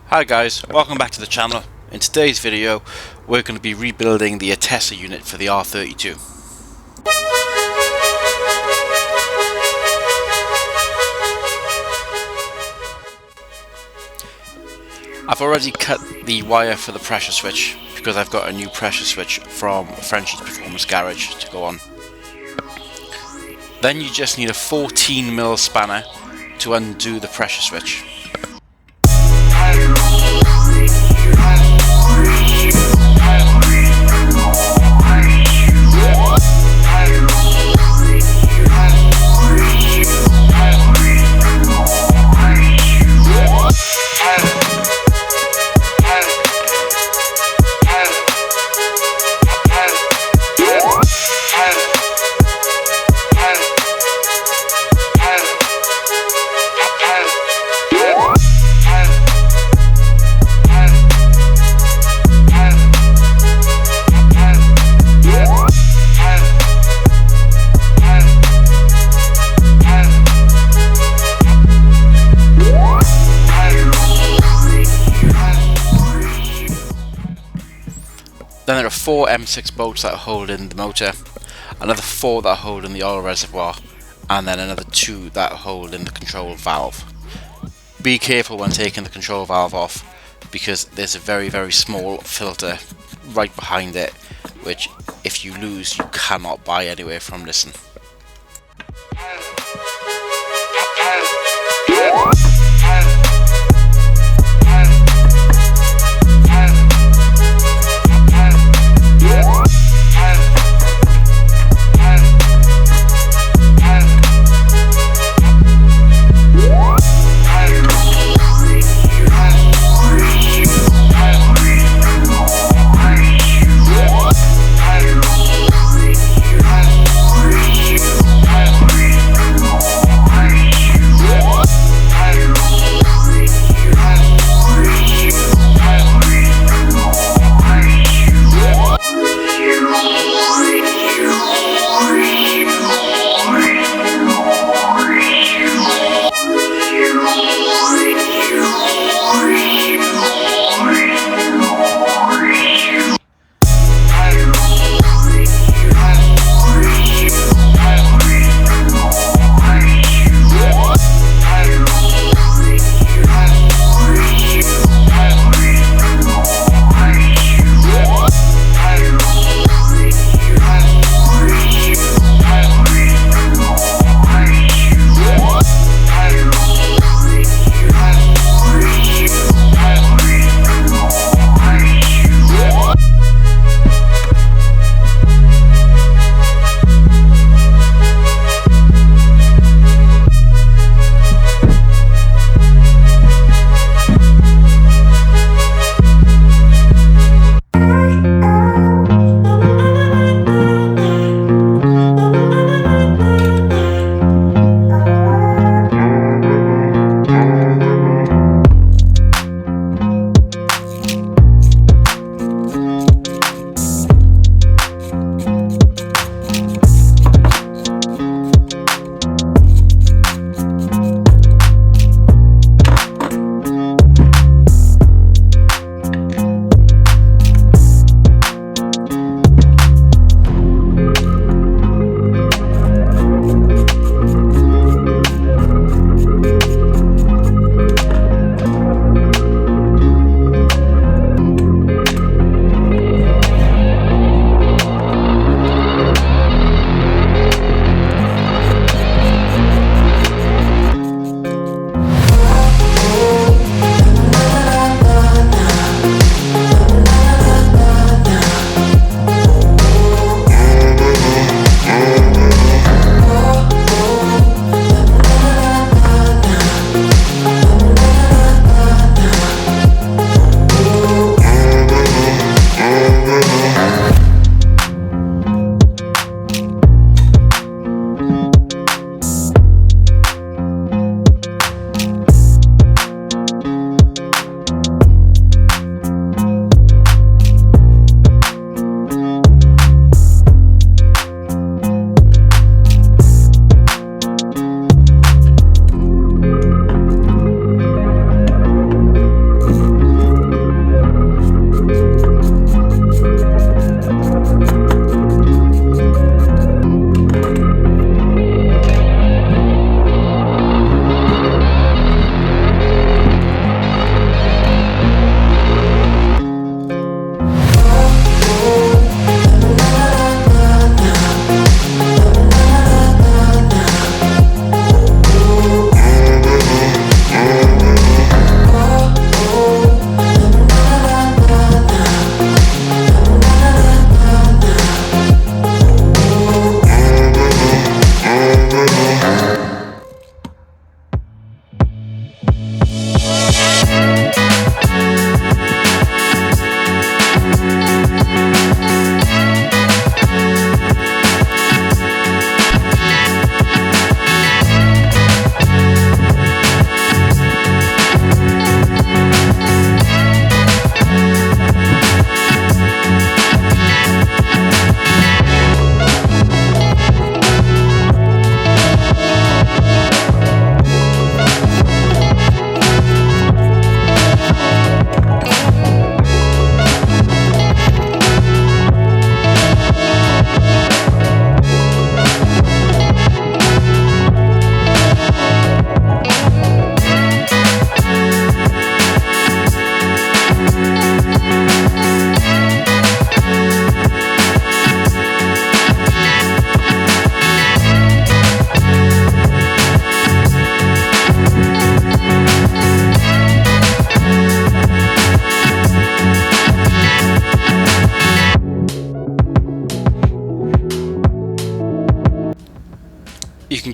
Hi guys, welcome back to the channel. In today's video we're going to be rebuilding the ATTESA unit for the R32. I've already cut the wire for the pressure switch because I've got a new pressure switch from Frenchie's Performance Garage to go on. Then you just need a 14mm spanner to undo the pressure switch. Then there are 4 M6 bolts that are holding the motor, another 4 that are holding the oil reservoir, and then another 2 that are holding the control valve. Be careful when taking the control valve off because there's a very small filter right behind it, which if you lose you cannot buy anywhere from Listen.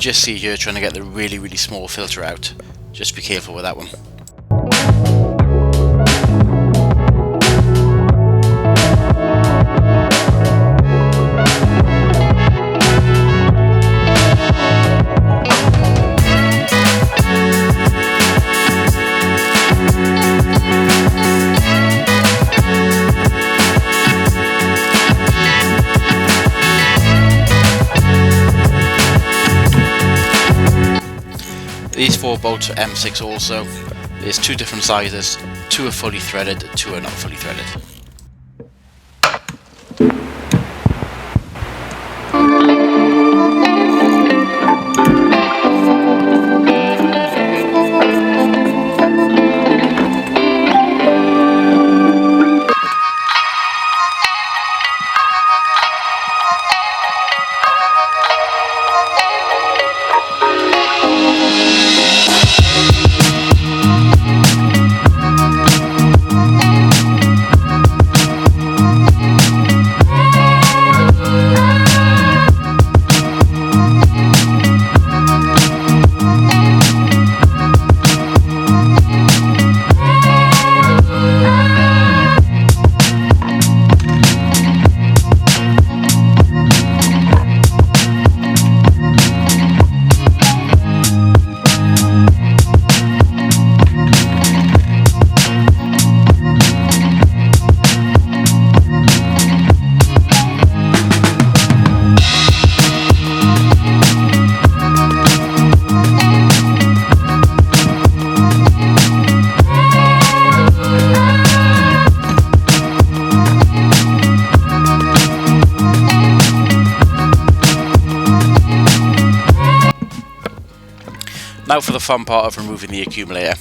just see here trying to get the really small filter out. Just be careful with that one. These 4 bolts are M6 also. There's 2 different sizes, 2 are fully threaded, 2 are not fully threaded. Now for the fun part of removing the accumulator.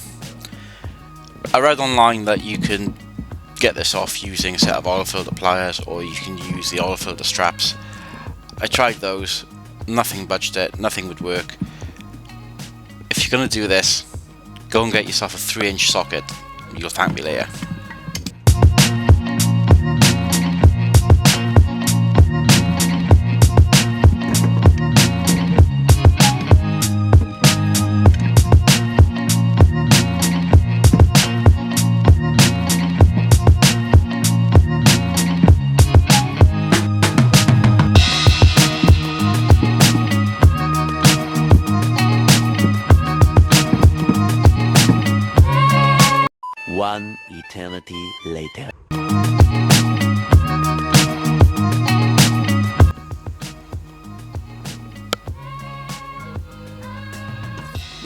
I read online that you can get this off using a set of oil filter pliers, or you can use the oil filter straps. I tried those, nothing budged it, nothing would work. If you're going to do this, go and get yourself a 3-inch socket, you'll thank me later. One eternity later.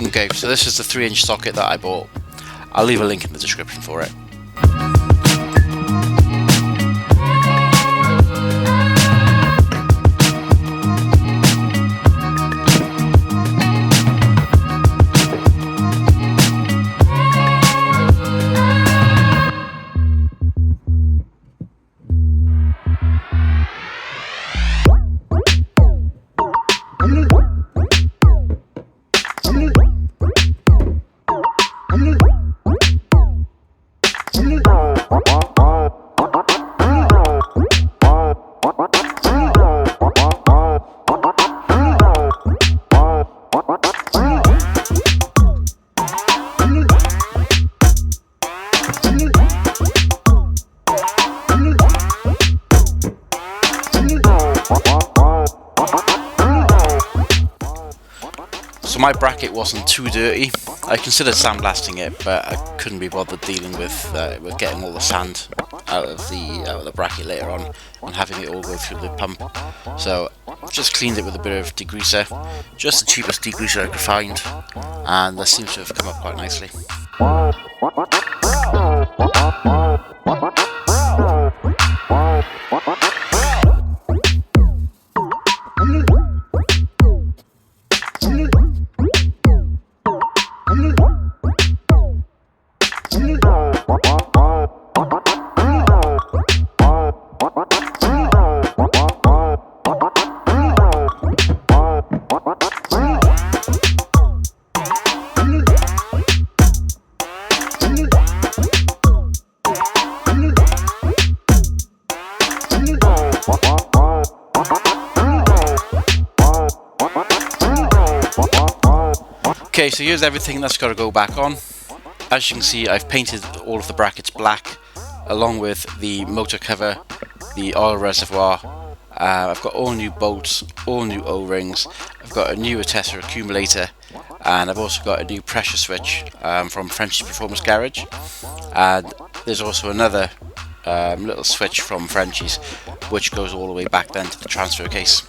Okay, so this is the 3-inch socket that I bought. I'll leave a link in the description for it. So my bracket wasn't too dirty. I considered sandblasting it, but I couldn't be bothered dealing with getting all the sand out of the bracket later on and having it all go through the pump. So I've just cleaned it with a bit of degreaser, just the cheapest degreaser I could find, and that seems to have come up quite nicely. Okay, so here's everything that's got to go back on. As you can see, I've painted all of the brackets black, along with the motor cover, the oil reservoir. I've got all new bolts, all new O-rings. I've got a new ATTESA accumulator, and I've also got a new pressure switch from Frenchie's Performance Garage. And there's also another little switch from Frenchie's, which goes all the way back then to the transfer case.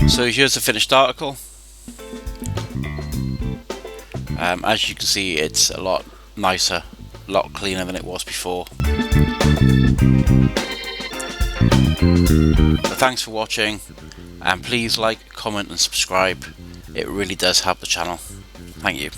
So here's the finished article. As you can see, it's a lot nicer, a lot cleaner than it was before. So thanks for watching, and please like, comment and subscribe. It really does help the channel. Thank you.